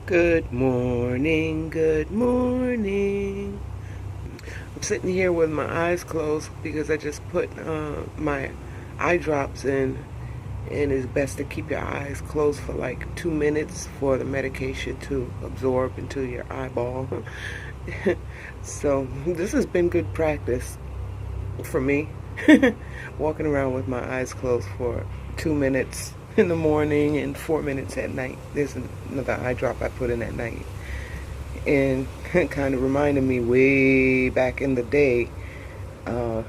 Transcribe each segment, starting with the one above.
Good morning, good morning. I'm sitting here with my eyes closed because I just put my eye drops in, and it's best to keep your eyes closed for like 2 minutes for the medication to absorb into your eyeball. So this has been good practice for me. Walking around with my eyes closed for 2 minutes in the morning and 4 minutes at night. There's another eye drop I put in at night. And it kind of reminded me way back in the day. Uh,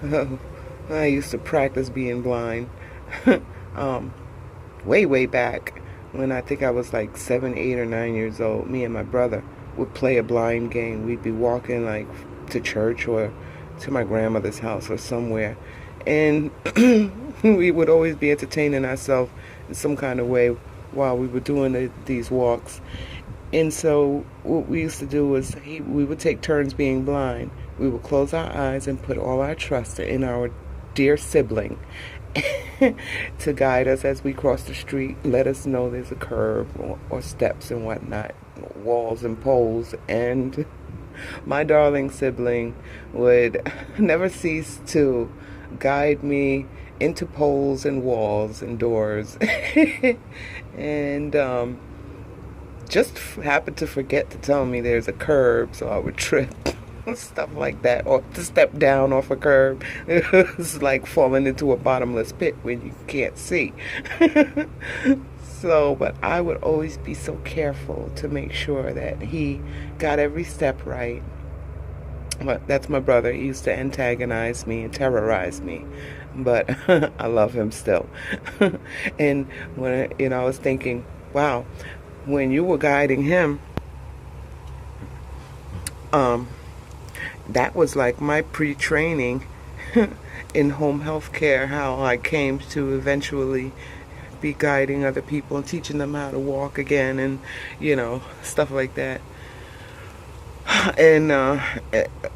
I used to practice being blind. Way back when I think I was like 7, 8, or 9 years old. Me and my brother would play a blind game. We'd be walking like to church or to my grandmother's house or somewhere, and we would always be entertaining ourselves in some kind of way while we were doing these walks. And so what we used to do was we would take turns being blind. We would close our eyes and put all our trust in our dear sibling to guide us as we cross the street, let us know there's a curb or steps and whatnot, walls and poles. And my darling sibling would never cease to guide me into poles and walls and doors. And just happened to forget to tell me there's a curb, so I would trip. Stuff like that, or to step down off a curb. It's like falling into a bottomless pit when you can't see. So, but I would always be so careful to make sure that he got every step right. But that's my brother. He used to antagonize me and terrorize me, but I love him still. And when I was thinking, wow, when you were guiding him, that was like my pre-training in home health care, how I came to eventually be guiding other people and teaching them how to walk again, and stuff like that. And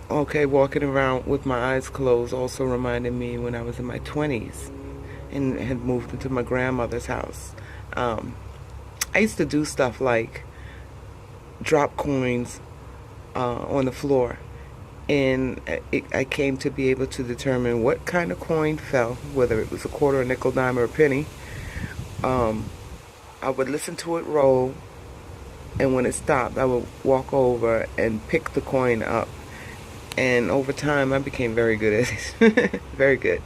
walking around with my eyes closed also reminded me when I was in my 20s and had moved into my grandmother's house. I used to do stuff like drop coins on the floor, and I came to be able to determine what kind of coin fell, whether it was a quarter, a nickel, dime, or a penny. I would listen to it roll, and when it stopped, I would walk over and pick the coin up. And over time, I became very good at it. Very good.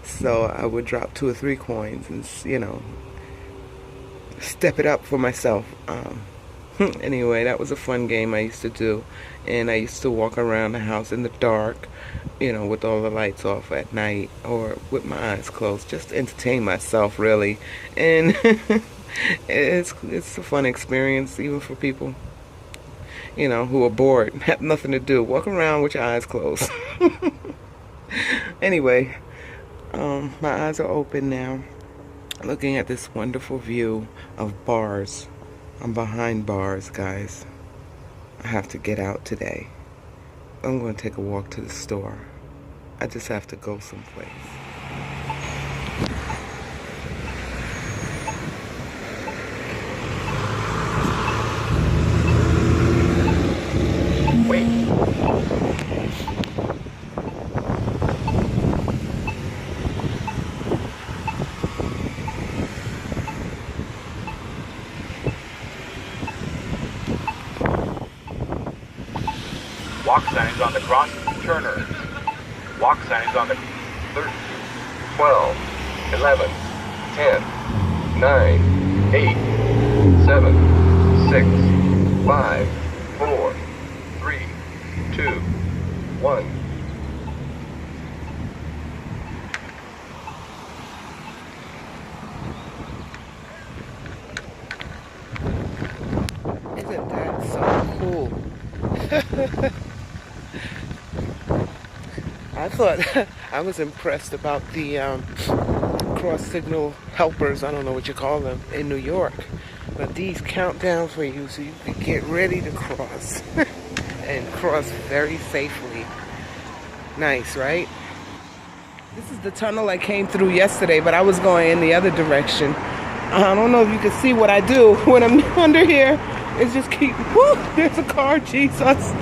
So I would drop 2 or 3 coins and, step it up for myself. Anyway, that was a fun game I used to do. And I used to walk around the house in the dark, with all the lights off at night, or with my eyes closed, just to entertain myself, really. And it's a fun experience, even for people, who are bored, have nothing to do. Walk around with your eyes closed. Anyway, my eyes are open now, looking at this wonderful view of bars. I'm behind bars, guys. I have to get out today. I'm going to take a walk to the store. I just have to go someplace. Wait. Walk signs on the cross Turner. Walk signs on the 13, 12, 11, 10, 9, 8, 7, 6, 5, 4, 3, 2, 1. Isn't that so cool? I thought I was impressed about the cross signal helpers, I don't know what you call them, in New York. But these count down for you so you can get ready to cross and cross very safely. Nice, right? This is the tunnel I came through yesterday, but I was going in the other direction. I don't know if you can see what I do when I'm under here. It's just keep, whoo, there's a car, Jesus.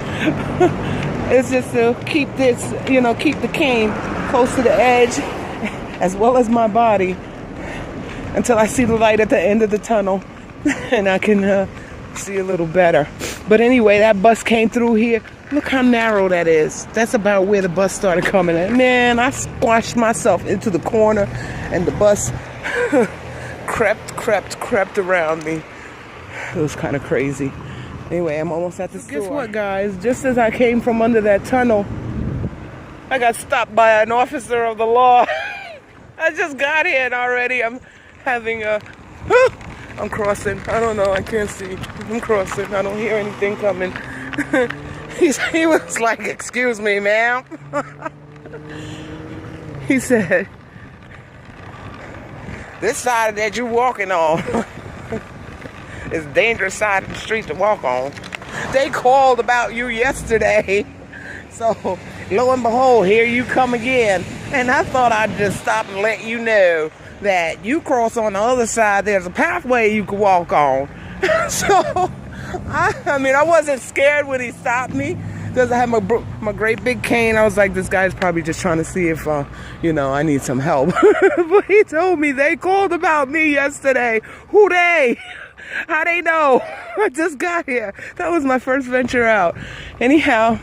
It's just to keep this, you know, keep the cane close to the edge as well as my body until I see the light at the end of the tunnel and I can see a little better. But anyway, that bus came through here. Look how narrow that is. That's about where the bus started coming in. Man, I squashed myself into the corner and the bus crept around me. It was kind of crazy. Anyway, I'm almost at the store. Guess what, guys? Just as I came from under that tunnel, I got stopped by an officer of the law. I just got in already. I'm having a... I'm crossing. I don't know. I can't see. I'm crossing. I don't hear anything coming. He was like, excuse me, ma'am. He said, this side that you're walking on is a dangerous side of the street to walk on. They called about you yesterday. So, lo and behold, here you come again. And I thought I'd just stop and let you know that you cross on the other side, there's a pathway you can walk on. So, I mean, I wasn't scared when he stopped me because I had my great big cane. I was like, this guy's probably just trying to see if, you know, I need some help. But he told me they called about me yesterday. Who they? How they know? I just got here. That was my first venture out. Anyhow,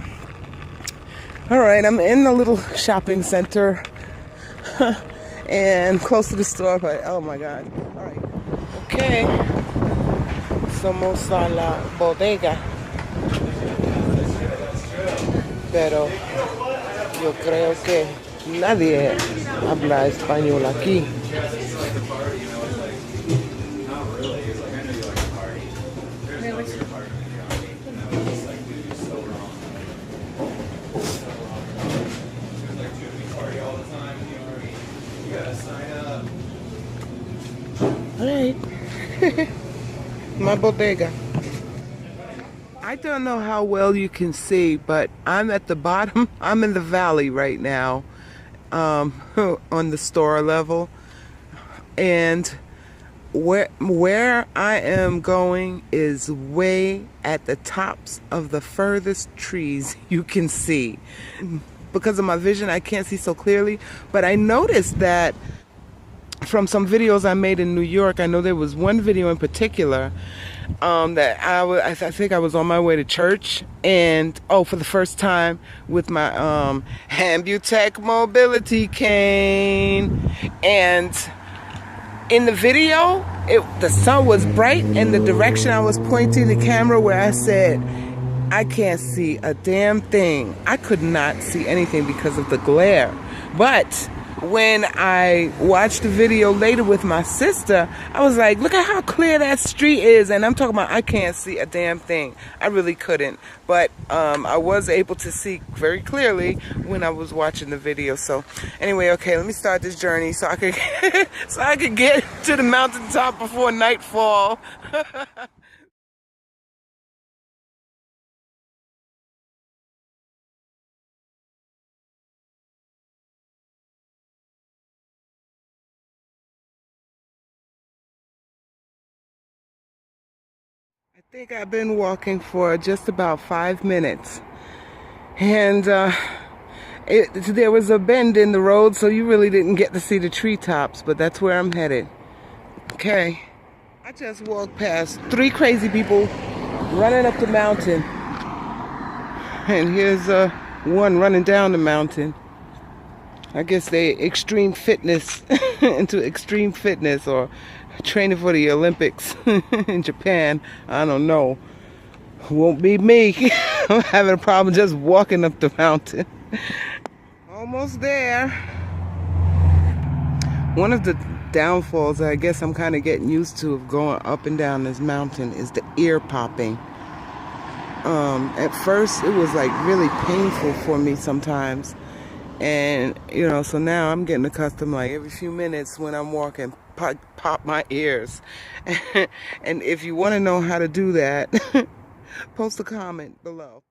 all right, I'm in the little shopping center and close to the store, but oh my God. All right. Okay. Somos a la bodega. Pero yo creo que nadie habla español aquí. Alright. My bodega. I don't know how well you can see, but I'm at the bottom. I'm in the valley right now, on the store level. And where I am going is way at the tops of the furthest trees you can see. Because of my vision, I can't see so clearly, but I noticed that from some videos I made in New York, I know there was one video in particular that I think I was on my way to church, and for the first time with my Ambutech Mobility Cane, and in the video the sun was bright in the direction I was pointing the camera, where I said I can't see a damn thing. I could not see anything because of the glare. But when I watched the video later with my sister, I was like, look at how clear that street is. And I'm talking about I can't see a damn thing. I really couldn't. But I was able to see very clearly when I was watching the video. So anyway, okay, let me start this journey so I could get to the mountaintop before nightfall. I think I've been walking for just about 5 minutes, and there was a bend in the road, so you really didn't get to see the treetops, but that's where I'm headed. Okay, I just walked past 3 crazy people running up the mountain, and here's one running down the mountain. I guess they extreme fitness into extreme fitness, or training for the Olympics in Japan. I don't know. Won't be me. I'm having a problem just walking up the mountain. Almost there. One of the downfalls I guess I'm kind of getting used to of going up and down this mountain is the ear popping. At first it was like really painful for me sometimes. And, you know, so now I'm getting accustomed, like every few minutes when I'm walking, pop my ears. And if you want to know how to do that, post a comment below.